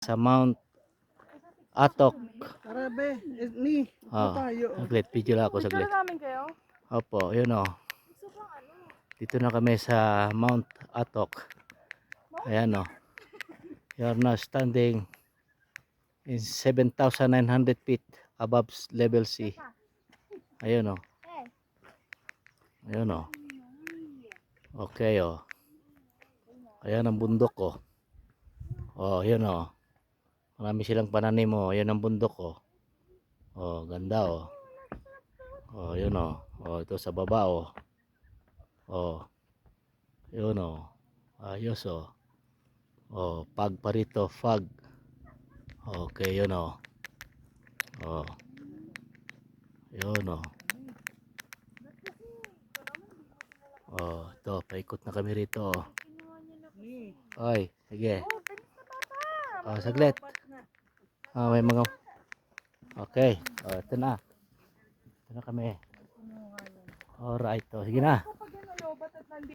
Sa Mount Atok. Arabe, ni, Oh, tayo. saglit, video lang ako saglit. Picture namin kayo? Opo, yun o. Dito na kami sa Mount Atok. Ayan o. You are now standing in 7,900 feet above level sea. Ayun o. Ayun o. Okay o. Ayan ang bundok o. Oh, yun o. Marami silang pananim o. Ayan ang bundok o. Oh, ganda o. Oh, yun o. Oh, ito sa baba o. Oh, yun o. Ayos o. Oh, pag pa rito, fog. Okay, yun o. Oh, yun o. Oh, ito, paikot na kami rito. Oy, sige. Oh, saglit. Oh, may mga... Okay. Oh, ito na. Ito na kami. Alright, oh, sige na.